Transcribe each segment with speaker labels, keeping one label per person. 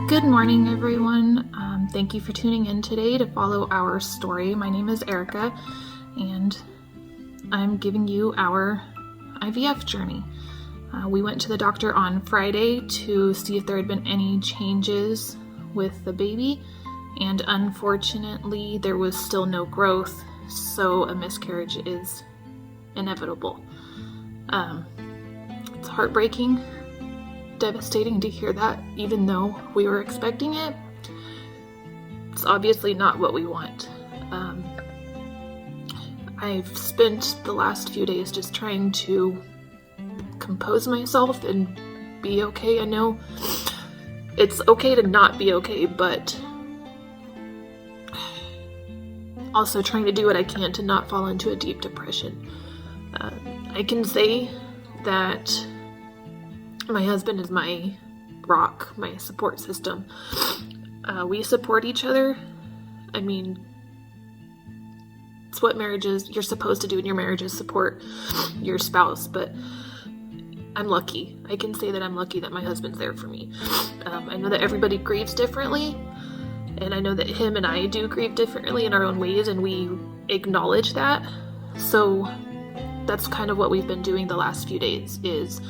Speaker 1: Good morning, everyone. Thank you for tuning in today to follow our story. My name is Erica, and I'm giving you our IVF journey. We went to the doctor on Friday to see if there had been any changes with the baby, and unfortunately, there was still no growth, so a miscarriage is inevitable. It's heartbreaking. Devastating to hear that, even though we were expecting it. It's obviously not what we want. I've spent the last few days just trying to compose myself and be okay. I know it's okay to not be okay, but also trying to do what I can to not fall into a deep depression. I can say that my husband is my rock, my support system. We support each other. I mean, it's what you're supposed to do in your marriage is support your spouse, but I'm lucky. I can say that I'm lucky that my husband's there for me. I know that everybody grieves differently, and I know that him and I do grieve differently in our own ways, and we acknowledge that. So that's kind of what we've been doing the last few days is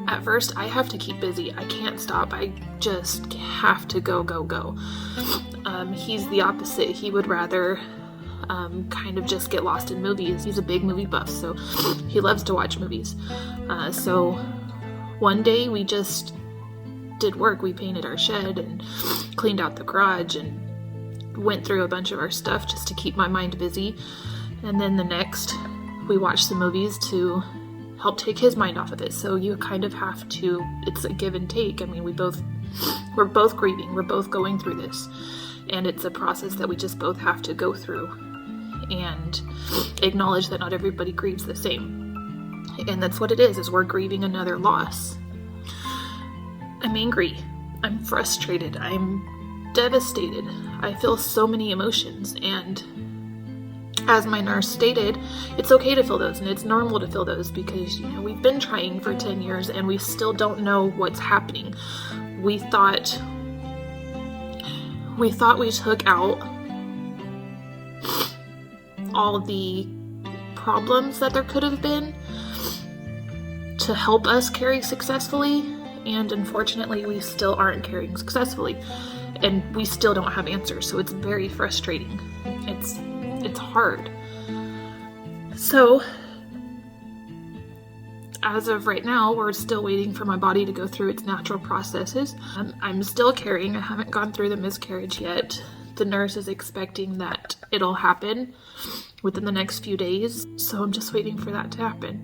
Speaker 1: at first, I have to keep busy. I can't stop. I just have to go. He's the opposite. He would rather kind of just get lost in movies. He's a big movie buff, so he loves to watch movies. So one day we just did work. We painted our shed and cleaned out the garage and went through a bunch of our stuff just to keep my mind busy. And then the next, we watched some movies to help take his mind off of it. So you kind of have to, it's a give and take. I mean, we're both grieving. We're both going through this. And it's a process that we just both have to go through and acknowledge that not everybody grieves the same. And that's what it is we're grieving another loss. I'm angry. I'm frustrated. I'm devastated. I feel so many emotions, and as my nurse stated, it's okay to feel those, and it's normal to feel those because, we've been trying for 10 years and we still don't know what's happening. We thought we took out all the problems that there could have been to help us carry successfully, and unfortunately we still aren't carrying successfully, and we still don't have answers, so it's very frustrating. It's hard. So, as of right now, we're still waiting for my body to go through its natural processes. I'm still carrying. I haven't gone through the miscarriage yet. The nurse is expecting that it'll happen within the next few days, so I'm just waiting for that to happen.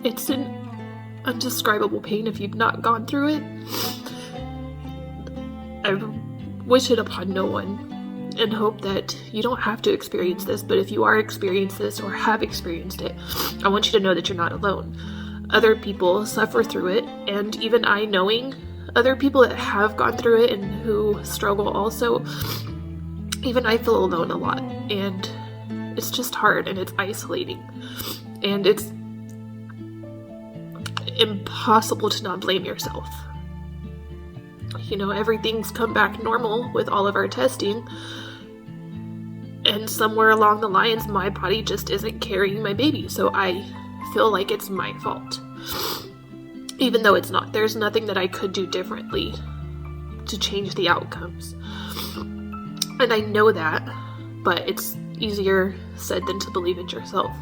Speaker 1: It's an undescribable pain if you've not gone through it. I wish it upon no one and hope that you don't have to experience this, but if you are experiencing this or have experienced it, I want you to know that you're not alone. Other people suffer through it, and even I, knowing other people that have gone through it and who struggle also, even I feel alone a lot, and it's just hard, and it's isolating, and it's impossible to not blame yourself. Everything's come back normal with all of our testing, and somewhere along the lines my body just isn't carrying my baby, so I feel like it's my fault, even though it's not. There's nothing that I could do differently to change the outcomes, and I know that, but it's easier said than to believe it yourself.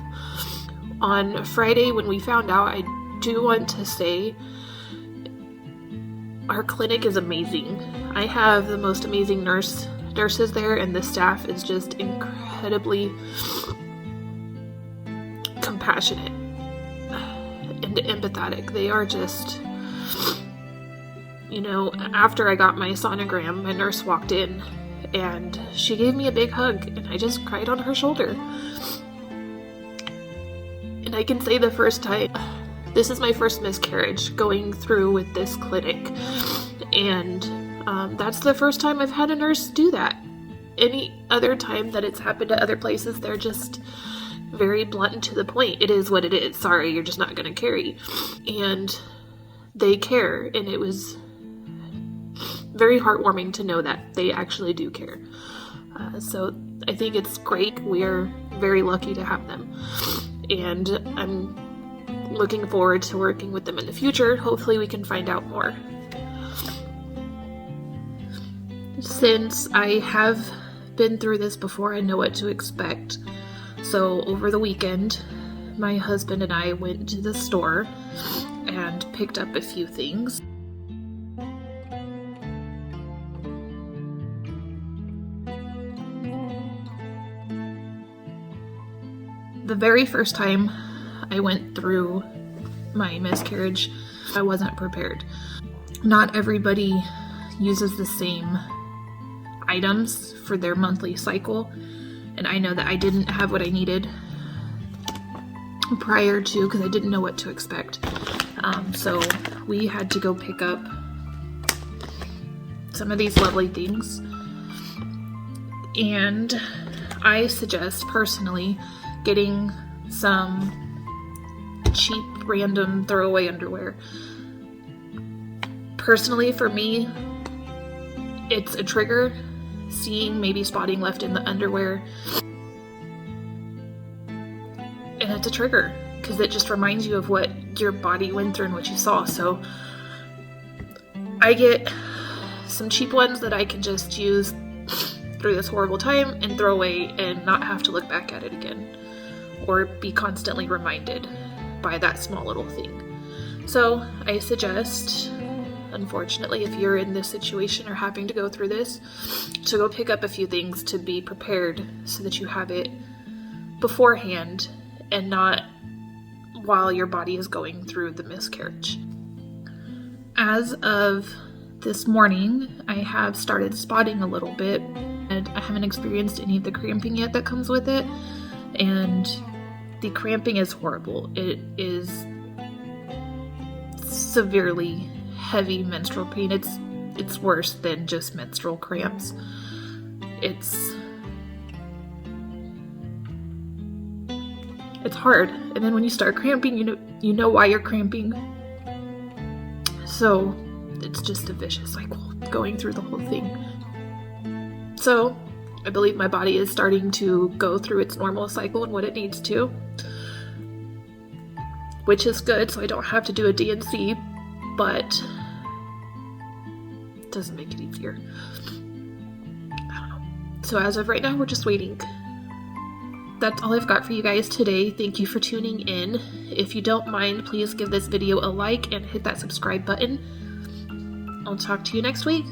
Speaker 1: On Friday, when we found out, I do want to say our clinic is amazing. I have the most amazing nurses there, and the staff is just incredibly compassionate and empathetic. They are just, after I got my sonogram, my nurse walked in and she gave me a big hug, and I just cried on her shoulder. And I can say the first time, this is my first miscarriage going through with this clinic, and that's the first time I've had a nurse do that. any other time that it's happened to other places, they're just very blunt and to the point. It is what it is. Sorry, you're just not going to carry. And they care, and it was very heartwarming to know that they actually do care. So I think it's great. We're very lucky to have them, and I'm looking forward to working with them in the future. Hopefully we can find out more. Since I have been through this before, I know what to expect. So over the weekend, my husband and I went to the store and picked up a few things. The very first time I went through my miscarriage, I wasn't prepared. Not everybody uses the same items for their monthly cycle, and I know that I didn't have what I needed prior to, because I didn't know what to expect. So we had to go pick up some of these lovely things, and I suggest personally getting some cheap random throwaway underwear. Personally, for me, it's a trigger seeing maybe spotting left in the underwear, and it's a trigger because it just reminds you of what your body went through and what you saw. So I get some cheap ones that I can just use through this horrible time and throw away and not have to look back at it again, or be constantly reminded by that small little thing. So I suggest, unfortunately, if you're in this situation or having to go through this, to go pick up a few things to be prepared so that you have it beforehand and not while your body is going through the miscarriage. As of this morning, I have started spotting a little bit, and I haven't experienced any of the cramping yet that comes with it, and the cramping is horrible. It is severely heavy menstrual pain. It's worse than just menstrual cramps. It's hard, and then when you start cramping, you know why you're cramping. So it's just a vicious cycle going through the whole thing. So I believe my body is starting to go through its normal cycle and what it needs to, which is good, so I don't have to do a D&C, but it doesn't make it easier. I don't know. So as of right now, we're just waiting. That's all I've got for you guys today. Thank you for tuning in. If you don't mind, please give this video a like and hit that subscribe button. I'll talk to you next week.